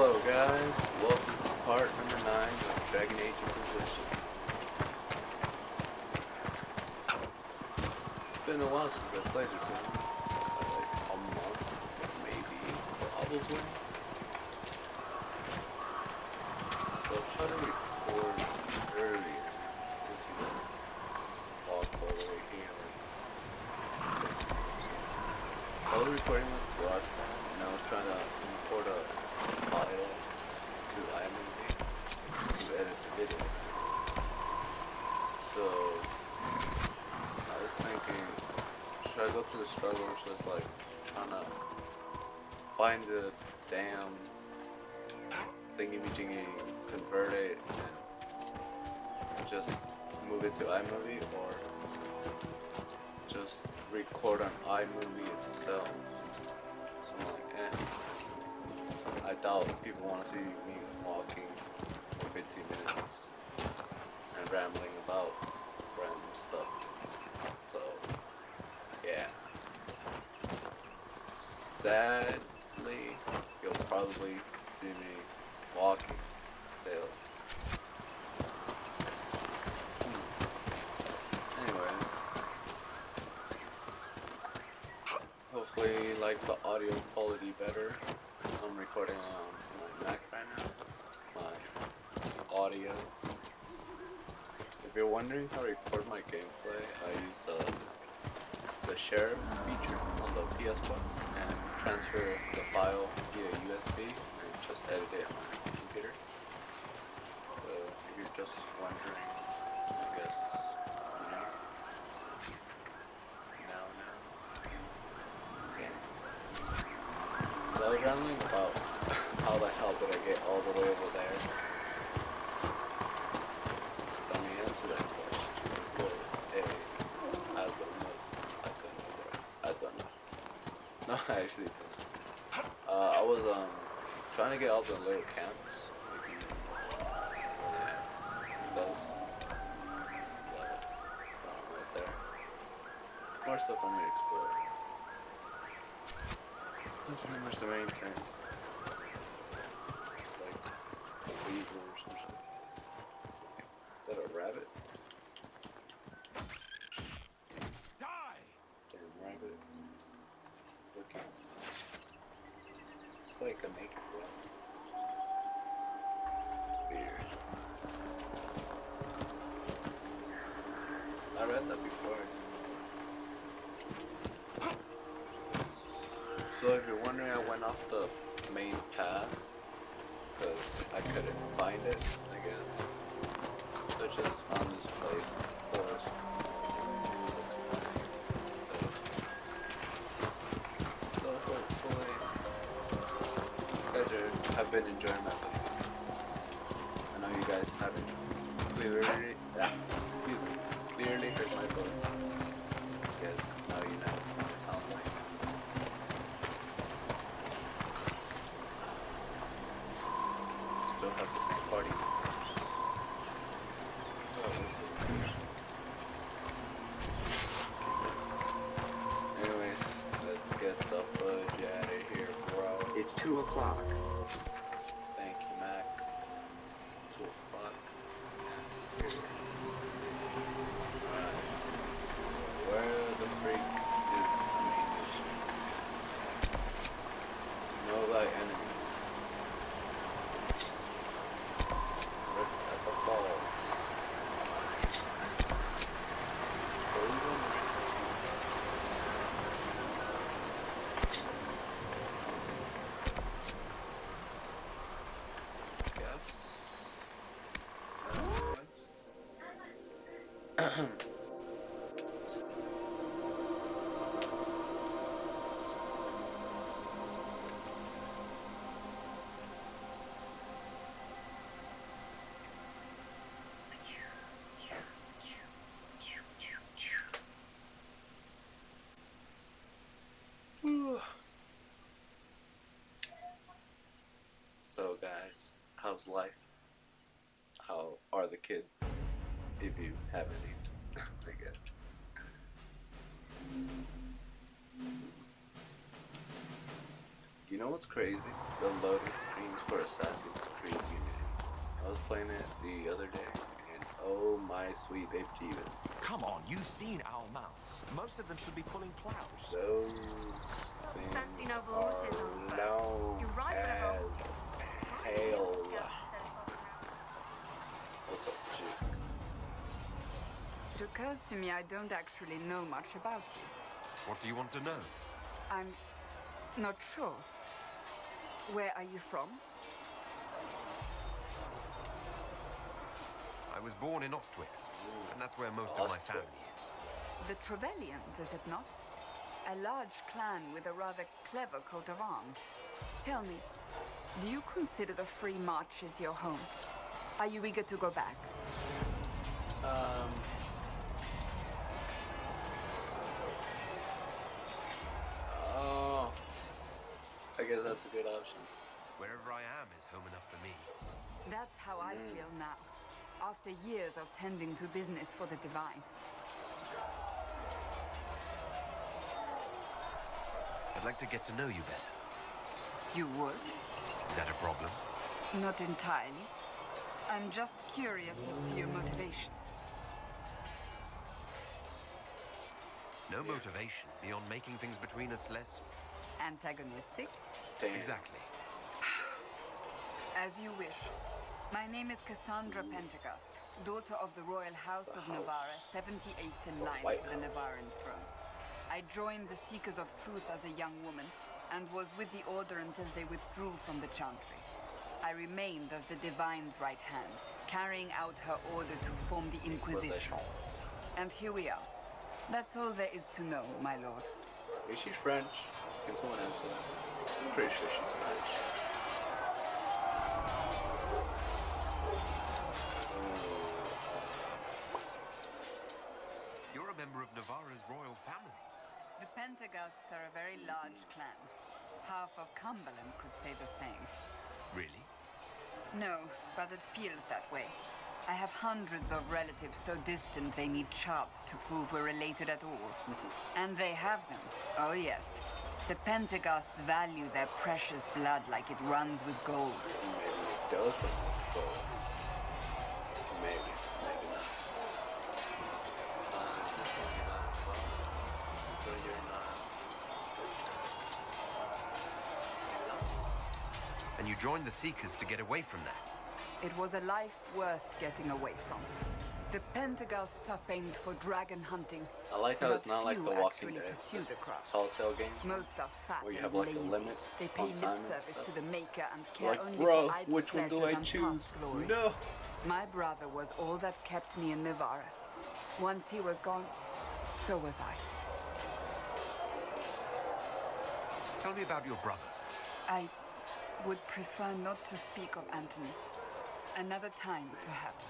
Hello guys, welcome to part number 9 of Dragon Age Inquisition. It's been a while since I played this one. Like a month, maybe, probably. So I'll try to record earlier. Let's see that walkway right here. I was recording with GarageBand and I was trying to import a file to iMovie to edit the video. So I was thinking, should I go through the struggle or just like trying to find the damn thingy-majiggy, convert it and just move it to iMovie, or just record on iMovie itself? So I'm like, I doubt people want to see me walking for 15 minutes and rambling about random stuff. So, yeah. Sadly, you'll probably see me walking still. Anyways, hopefully you like the audio quality better. I'm recording on my Mac right now, my audio. If you're wondering how to record my gameplay, I use the share feature on the PS1 and transfer the file via USB and just edit it on my computer. So if you're just wondering, I guess, now. Okay. So I was rambling about how the hell did I get all the way over there? Let me answer that question. It was I don't know. I don't know. No, I actually don't. I was trying to get all the little camps. Yeah, those. Right there. There's more stuff I need to explore. That's pretty much the main thing. It's like a weaver or some shit. Is that a rabbit? Die! Damn rabbit. Looking. It's like a naked rabbit. It's weird. I read that before. So if you're wondering, I went off the main path because I couldn't find it, I guess. So I just found this place, forest. Looks nice and stuff. So hopefully you guys have been enjoying my videos. I know you guys haven't clearly heard my voice. I guess now you know what it sounds like. Still have the same party members. Anyways, let's get the fudge out of here, bro. It's 2 o'clock. Thank you, Mac. 2 o'clock. Yeah. Alright. Where the freak is the main issue? Know thy enemy. Rift at the falls. So guys, how's life? How are the kids? If you have any, I guess. know what's crazy? The loading screens for Assassin's Creed Unity. I was playing it the other day, and oh my sweet babe Jeebus. Come on, you've seen our mounts. Most of them should be pulling plows. Those Fancy things noble are horses on the boat. long You're right, whatever. as hell. What's up, G? It occurs to me I don't actually know much about you. What do you want to know? I'm not sure. Where are you from? I was born in Ostwick, and that's where most of my Ostwick. family is. The Trevellians, is it not? A large clan with a rather clever coat of arms. Tell me, do you consider the Free Marches your home? Are you eager to go back? Oh, I guess that's a good option. Wherever I am is home enough for me. That's how I feel now, after years of tending to business for the divine. I'd like to get to know you better. You would? Is that a problem? Not entirely. I'm just curious as to your motivation. No motivation beyond making things between us less... Antagonistic? Damn. Exactly. As you wish. My name is Cassandra Pentecost, daughter of the Royal House of Navarra, 78th in line White for the Navarran throne. I joined the Seekers of Truth as a young woman, and was with the Order until they withdrew from the Chantry. I remained as the Divine's right hand, carrying out her order to form the Inquisition. And here we are. That's all there is to know, my lord. Is she French? Can someone answer that? I'm pretty sure she's French. You're a member of Navarra's royal family. The Pentecosts are a very large clan. Half of Cumberland could say the same. Really? No, but it feels that way. I have hundreds of relatives so distant they need charts to prove we're related at all. And they have them. Oh yes. The Pentecosts value their precious blood like it runs with gold. Maybe it does run with gold. Maybe, maybe not. So you're not. And you joined the Seekers to get away from that. It was a life worth getting away from. The Pentecosts are famed for dragon hunting. I like how it's but not like few The Walking actually Dead, pursue the craft. Telltale games, Most are fat where you and have like lazy. a limit They pay on lip time and service stuff. to the maker and care Like, only bro, for idle which one do pleasures I and choose? past glories. No. My brother was all that kept me in Navarra. Once he was gone, so was I. Tell me about your brother. I would prefer not to speak of Anthony. Another time, perhaps.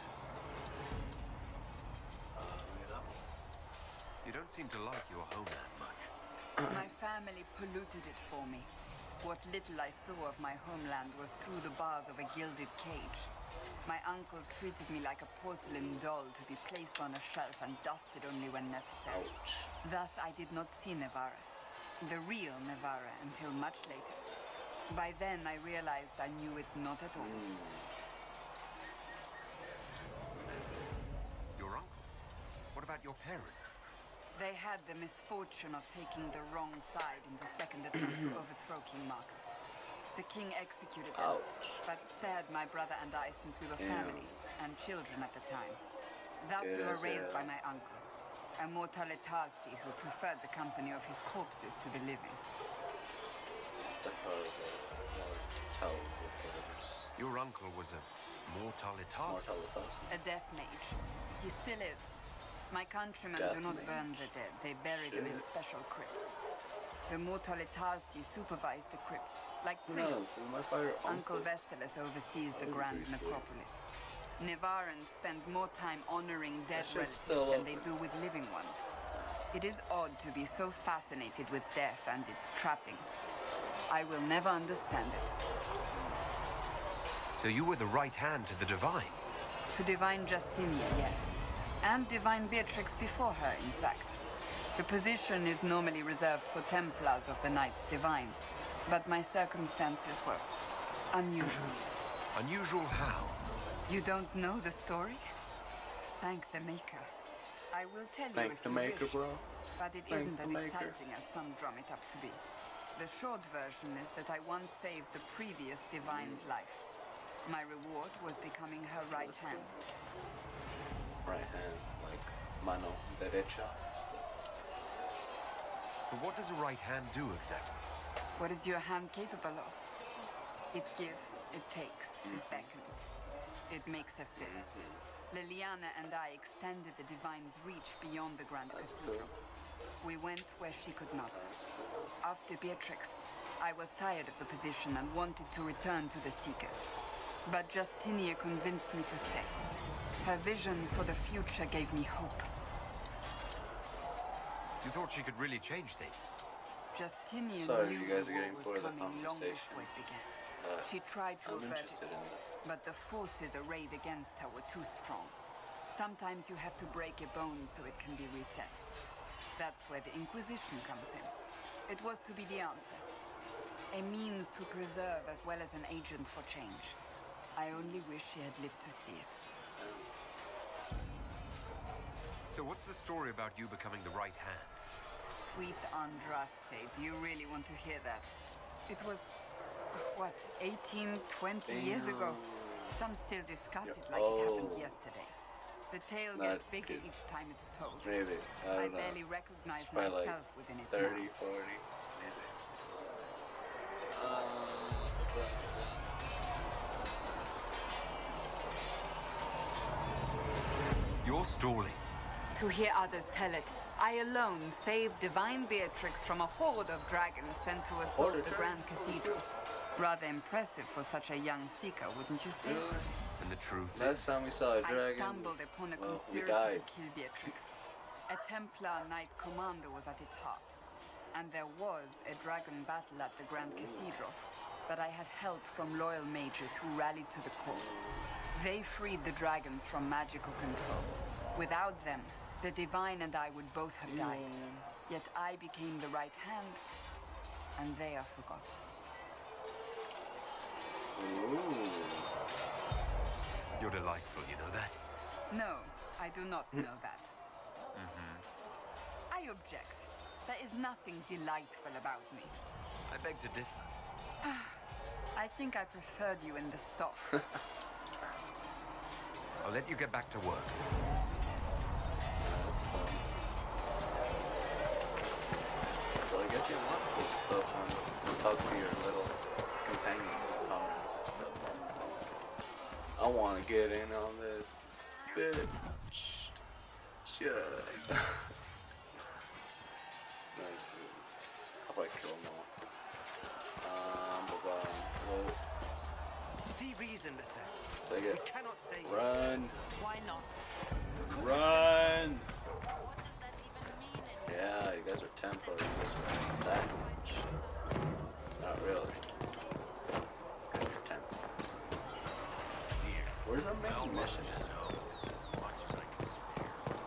You don't seem to like your homeland much. My family polluted it for me. What little I saw of my homeland was through the bars of a gilded cage. My uncle treated me like a porcelain doll to be placed on a shelf and dusted only when necessary. Ouch. Thus, I did not see Navarra, the real Navarra, until much later. By then, I realized I knew it not at all. Your uncle? What about your parents? They had the misfortune of taking the wrong side in the second attempt to overthrow King Marcus. The king executed them, Ouch. but spared my brother and I since we were Damn. family and children at the time. Thus we were Yes, raised yeah. by my uncle, a mortale tarsi who preferred the company of his corpses to the living. Your uncle was a mortalitas? Mortalitas. A death mage. He still is. My countrymen Death do not mage. burn the dead. They bury them in Shit. special crypts. The mortale tarsi supervise the crypts, like Who knows? priests. We might find our Uncle Vestalis oversees the That would be grand pretty sweet. necropolis. Navarrans spend more time honoring dead shit's relatives still than they open. do with living ones. It is odd to be so fascinated with death and its trappings. I will never understand it. So you were the right hand to the Divine? To Divine Justinia, yes. And Divine Beatrix before her, in fact. The position is normally reserved for Templars of the Knights Divine. but my circumstances were unusual. Unusual how? You don't know the story? Thank the Maker. I will tell you Thank if the you Maker, wish, bro. but it Thank isn't the as Maker. exciting as some drum it up to be. The short version is that I once saved the previous divine's life. My reward was becoming her right hand. Right hand, like mano derecha. But what does a right hand do exactly? What is your hand capable of? It gives, it takes, it beckons. It makes a fist. Liliana and I extended the divine's reach beyond the Grand That's Cathedral. cool. We went where she could not. That's cool. After Beatrix, I was tired of the position and wanted to return to the Seekers. But Justinia convinced me to stay. Her vision for the future gave me hope. You thought she could really change things? Justinian Sorry, knew you guys the are war getting was for the coming long conversation. before it began. But She tried to I'm avert interested it, in this. but the forces arrayed against her were too strong. Sometimes you have to break a bone so it can be reset. That's where the Inquisition comes in. It was to be the answer. A means to preserve as well as an agent for change. I only wish she had lived to see it. So what's the story about you becoming the right hand? Sweet Andraste, do you really want to hear that? It was, what, 18, 20 years ago? Some still discuss it like it happened yesterday. The tale gets That's bigger good. each time it's told. Maybe. I I don't know. barely recognize Probably myself like within it 30, now. 40, maybe. You're stalling. To hear others tell it, I alone saved Divine Beatrix from a horde of dragons sent to assault Horde of the Grand Cathedral. Rather impressive for such a young seeker, wouldn't you say? Really? And the truth Last time we saw a I dragon, stumbled upon a well, we conspiracy died. to kill Beatrix. A Templar Knight Commander was at its heart. And there was a dragon battle at the Grand Cathedral. But I had help from loyal mages who rallied to the cause. They freed the dragons from magical control. Without them, the Divine and I would both have died. Yet I became the right hand, and they are forgotten. Ooh. You're delightful, you know that? No, I do not know that. I object. There is nothing delightful about me. I beg to differ. I think I preferred you in the stock. I'll let you get back to work. That's fun. So I guess you want this stuff and talk to your little companions and comrades and stuff. I want to get in on this bitch. Shit. Nice. I'll probably kill them all. Well, See reason, Lisette. take We it. cannot stay here. Run. Why not? Run. What does that even mean? Yeah, you guys are Templars. You guys are assassins and shit. Not really. You guys are Templars. Where's our main mission at?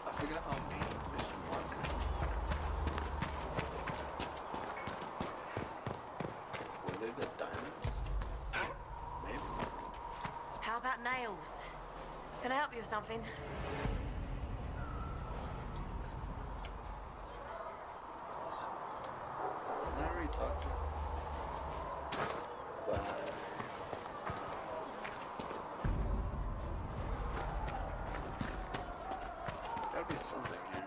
I forgot how main mission worked. Were they the diamonds? Maybe. How about nails? Can I help you with something? Did I already talk to her? Bye. There's gotta be something here.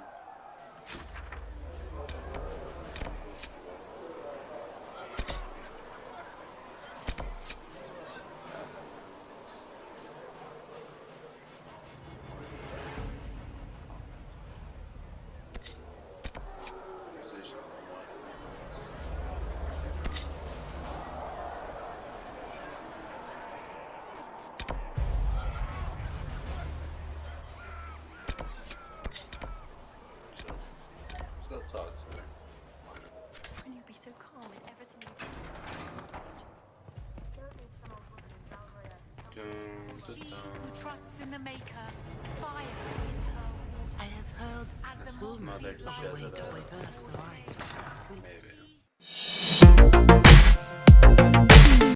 Musician from what? Let's go talk to her. Can you be so calm in everything you do? Dun, dun, She who dun. trusts in the Maker, fire is her water. I have heard As the Mother monkeys lie Jezebel. wait to reverse the right.